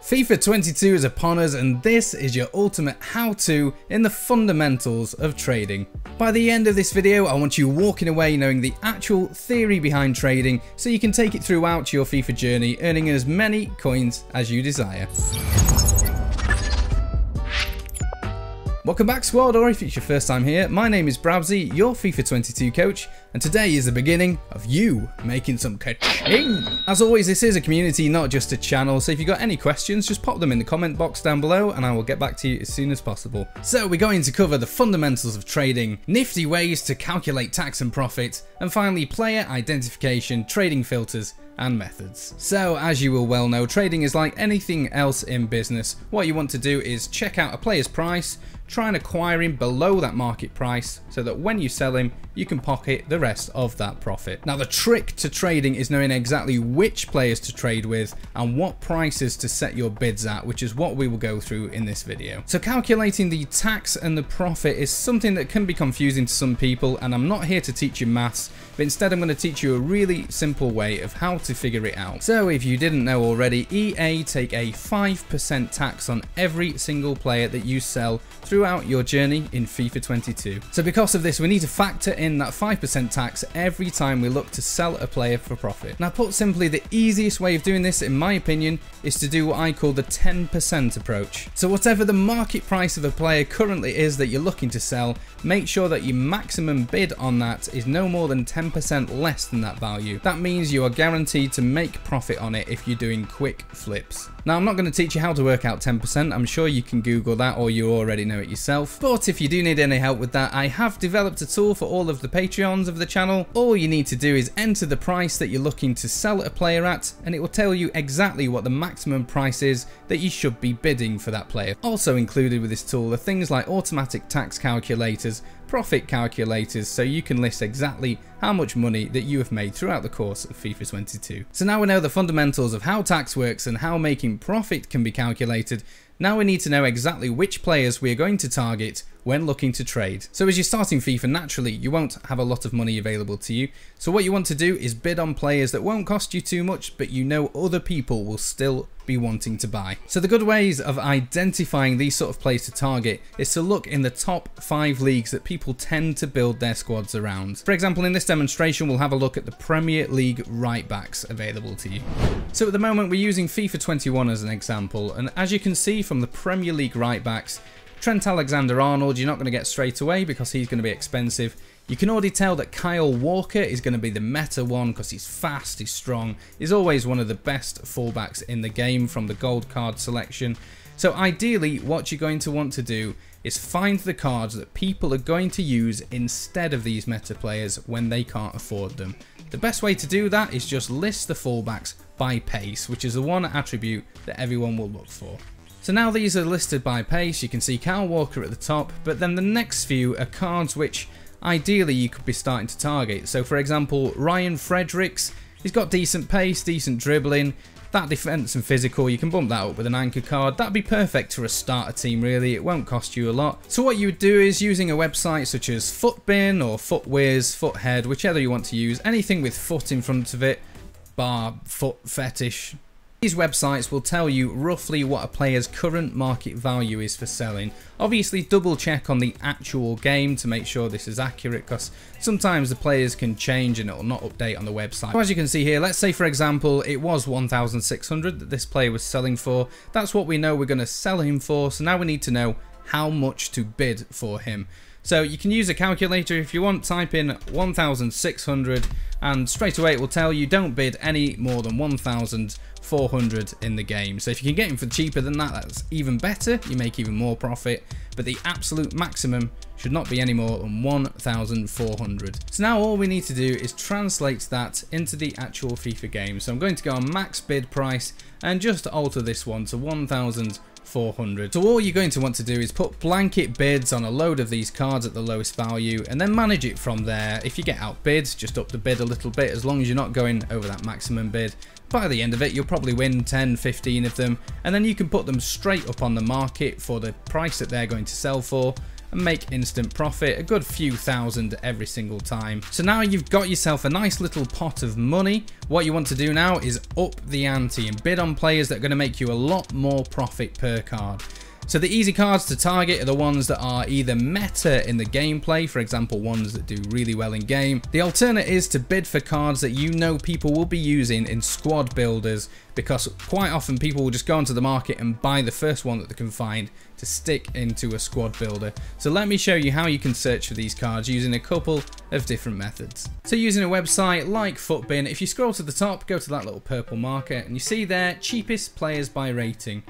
FIFA 22 is upon us, and this is your ultimate how-to in the fundamentals of trading. By the end of this video, I want you walking away knowing the actual theory behind trading so you can take it throughout your FIFA journey, earning as many coins as you desire. Welcome back, squad, or if it's your first time here, my name is Brabsy, your FIFA 22 coach, and today is the beginning of you making some ka-ching. As always, this is a community, not just a channel, so if you've got any questions, just pop them in the comment box down below and I will get back to you as soon as possible. So we're going to cover the fundamentals of trading, nifty ways to calculate tax and profit, and finally player identification, trading filters, and methods. So as you will well know, trading is like anything else in business. What you want to do is check out a player's price, try and acquire him below that market price so that when you sell him, you can pocket the rest of that profit. Now the trick to trading is knowing exactly which players to trade with and what prices to set your bids at, which is what we will go through in this video. So calculating the tax and the profit is something that can be confusing to some people, and I'm not here to teach you maths, but instead I'm going to teach you a really simple way of how to figure it out. So if you didn't know already, EA take a 5% tax on every single player that you sell throughout your journey in FIFA 22. So because of this, we need to factor in that 5% tax every time we look to sell a player for profit. Now put simply, the easiest way of doing this, in my opinion, is to do what I call the 10% approach. So whatever the market price of a player currently is that you're looking to sell, make sure that your maximum bid on that is no more than 10% less than that value. That means you are guaranteed to make profit on it if you're doing quick flips. Now I'm not going to teach you how to work out 10%, I'm sure you can Google that or you already know it yourself, but if you do need any help with that, I have developed a tool for all of the Patreons of the channel. All you need to do is enter the price that you're looking to sell a player at, and it will tell you exactly what the maximum price is that you should be bidding for that player. Also included with this tool are things like automatic tax calculators, profit calculators, so you can list exactly how much money that you have made throughout the course of FIFA 22. So now we know the fundamentals of how tax works and how making profit can be calculated. Now we need to know exactly which players we are going to target when looking to trade. So as you're starting FIFA, naturally you won't have a lot of money available to you. So what you want to do is bid on players that won't cost you too much, but you know other people will still be wanting to buy. So the good ways of identifying these sort of players to target is to look in the top 5 leagues that people tend to build their squads around. For example, in this demonstration we'll have a look at the Premier League right backs available to you. So at the moment we're using FIFA 21 as an example, and as you can see from the Premier League right backs, Trent Alexander-Arnold you're not going to get straight away because he's going to be expensive. You can already tell that Kyle Walker is going to be the meta one because he's fast, he's strong, he's always one of the best fullbacks in the game from the gold card selection. So ideally what you're going to want to do is find the cards that people are going to use instead of these meta players when they can't afford them. The best way to do that is just list the fullbacks by pace, which is the one attribute that everyone will look for. So now these are listed by pace, you can see Kyle Walker at the top, but then the next few are cards which ideally you could be starting to target. So for example, Ryan Fredericks, he's got decent pace, decent dribbling, that defense and physical, you can bump that up with an anchor card. That'd be perfect for a starter team really, it won't cost you a lot. So what you would do is using a website such as Footbin or Footwiz, Foothead, whichever you want to use, anything with foot in front of it, bar, foot fetish. These websites will tell you roughly what a player's current market value is for selling. Obviously double check on the actual game to make sure this is accurate, because sometimes the players can change and it will not update on the website. So as you can see here, let's say for example it was 1,600 that this player was selling for. That's what we know we're going to sell him for, so now we need to know how much to bid for him. So you can use a calculator if you want, type in 1,600 and straight away it will tell you don't bid any more than 1,400 in the game. So if you can get him for cheaper than that, that's even better, you make even more profit, but the absolute maximum should not be any more than 1,400. So now all we need to do is translate that into the actual FIFA game. So I'm going to go on max bid price and just alter this one to 1,400. So all you're going to want to do is put blanket bids on a load of these cards at the lowest value and then manage it from there. If you get outbid, just up the bid a little bit, as long as you're not going over that maximum bid. By the end of it, you'll probably win 10, 15 of them, and then you can put them straight up on the market for the price that they're going to sell for, and make instant profit, a good few thousand every single time. So now you've got yourself a nice little pot of money. What you want to do now is up the ante and bid on players that are going to make you a lot more profit per card. So the easy cards to target are the ones that are either meta in the gameplay, for example ones that do really well in game. The alternate is to bid for cards that you know people will be using in squad builders, because quite often people will just go onto the market and buy the first one that they can find to stick into a squad builder. So let me show you how you can search for these cards using a couple of different methods. So using a website like Futbin, if you scroll to the top, go to that little purple marker and you see there cheapest players by rating.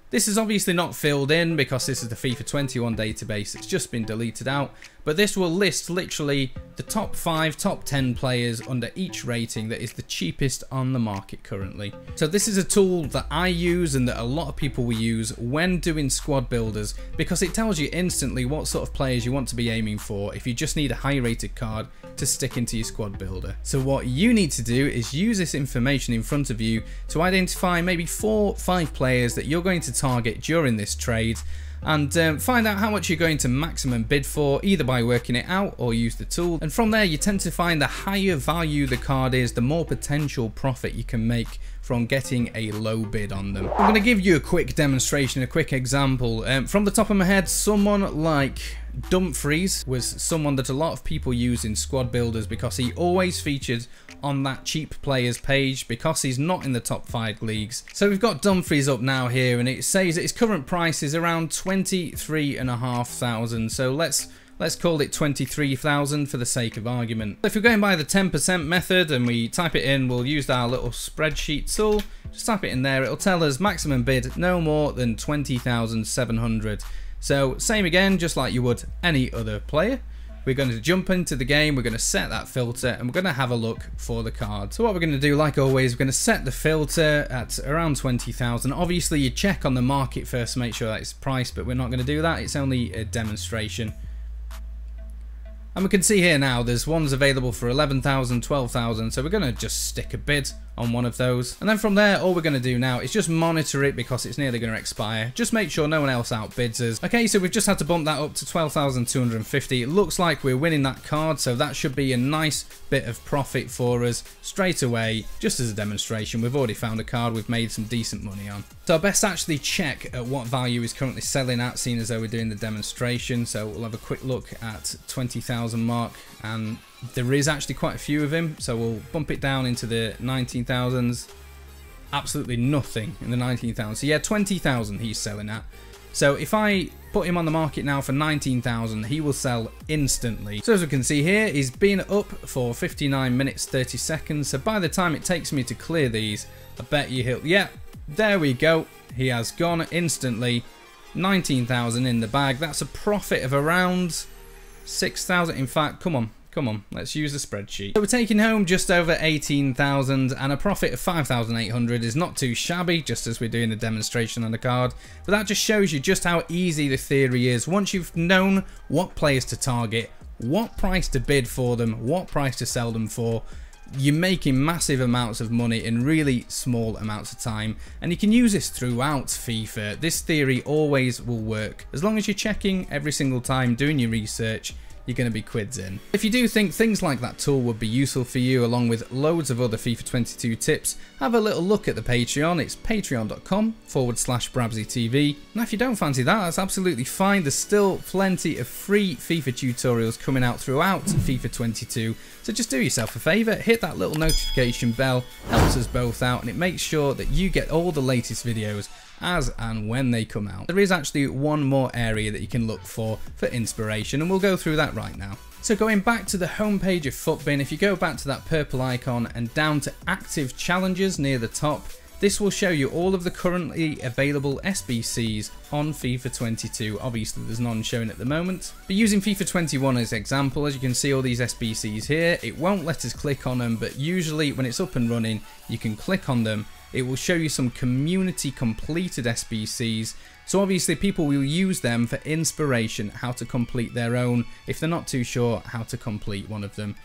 This is obviously not filled in because this is the FIFA 21 database. It's just been deleted out. But this will list literally the top 5, top 10 players under each rating that is the cheapest on the market currently. So this is a tool that I use and that a lot of people will use when doing squad builders, because it tells you instantly what sort of players you want to be aiming for if you just need a high rated card to stick into your squad builder. So what you need to do is use this information in front of you to identify maybe 4 or 5 players that you're going to target during this trade, and find out how much you're going to maximum bid for, either by working it out or use the tool. And from there you tend to find the higher value the card is, the more potential profit you can make from getting a low bid on them. I'm going to give you a quick demonstration, a quick example. From the top of my head, someone like Dumfries was someone that a lot of people use in squad builders because he always featured on that cheap players page because he's not in the top 5 leagues. So we've got Dumfries up now here, and it says that his current price is around 23,500. So let's call it 23,000 for the sake of argument. If we're going by the 10% method and we type it in, we'll use our little spreadsheet tool. Just type it in there, it'll tell us maximum bid no more than 20,700. So same again, just like you would any other player. We're going to jump into the game, we're going to set that filter, and we're going to have a look for the card. So what we're going to do, like always, we're going to set the filter at around 20,000. Obviously you check on the market first to make sure that it's priced, but we're not going to do that, it's only a demonstration. And we can see here now there's ones available for 11,000, 12,000, so we're going to just stick a bid on one of those. And then from there, all we're going to do now is just monitor it because it's nearly going to expire. Just make sure no one else outbids us. Okay, so we've just had to bump that up to 12,250. It looks like we're winning that card, so that should be a nice bit of profit for us straight away. Just as a demonstration, we've already found a card we've made some decent money on. So I best actually check at what value is currently selling at, seeing as though we're doing the demonstration. So we'll have a quick look at 20,000 mark, and there is actually quite a few of him, so we'll bump it down into the 19,000s. Absolutely nothing in the 19,000s. So yeah, 20,000 he's selling at. So if I put him on the market now for 19,000, he will sell instantly. So as we can see here, he's been up for 59 minutes 30 seconds. So by the time it takes me to clear these, I bet you he'll, yeah, there we go. He has gone instantly. 19,000 in the bag. That's a profit of around 6,000. In fact, come on, let's use the spreadsheet. So we're taking home just over 18,000, and a profit of 5,800 is not too shabby, just as we're doing the demonstration on the card. But that just shows you just how easy the theory is. Once you've known what players to target, what price to bid for them, what price to sell them for, you're making massive amounts of money in really small amounts of time, and you can use this throughout FIFA. This theory always will work. As long as you're checking every single time, doing your research, you're going to be quids in. If you do think things like that tool would be useful for you, along with loads of other FIFA 22 tips, have a little look at the Patreon. It's patreon.com/BrabbsyTV. Now if you don't fancy that, that's absolutely fine. There's still plenty of free FIFA tutorials coming out throughout FIFA 22. So just do yourself a favour, hit that little notification bell, helps us both out, and it makes sure that you get all the latest videos as and when they come out. There is actually one more area that you can look for inspiration, and we'll go through that right now. So going back to the homepage of Futbin, if you go back to that purple icon and down to active challenges near the top, this will show you all of the currently available SBCs on FIFA 22. Obviously there's none shown at the moment, but using FIFA 21 as example, as you can see all these SBCs here, it won't let us click on them, but usually when it's up and running you can click on them. It will show you some community completed SBCs, so obviously people will use them for inspiration how to complete their own if they're not too sure how to complete one of them.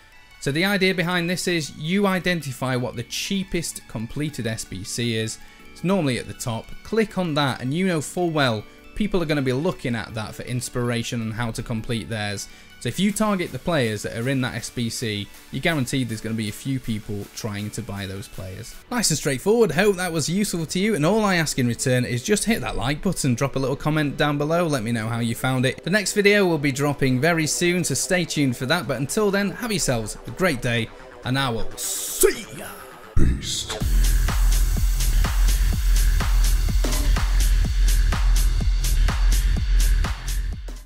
So the idea behind this is you identify what the cheapest completed SBC is. It's normally at the top. Click on that and you know full well people are going to be looking at that for inspiration on how to complete theirs. So if you target the players that are in that SBC, you're guaranteed there's going to be a few people trying to buy those players. Nice and straightforward. Hope that was useful to you, and all I ask in return is just hit that like button, drop a little comment down below, let me know how you found it. The next video will be dropping very soon, so stay tuned for that, but until then, have yourselves a great day, and I will see ya. Peace.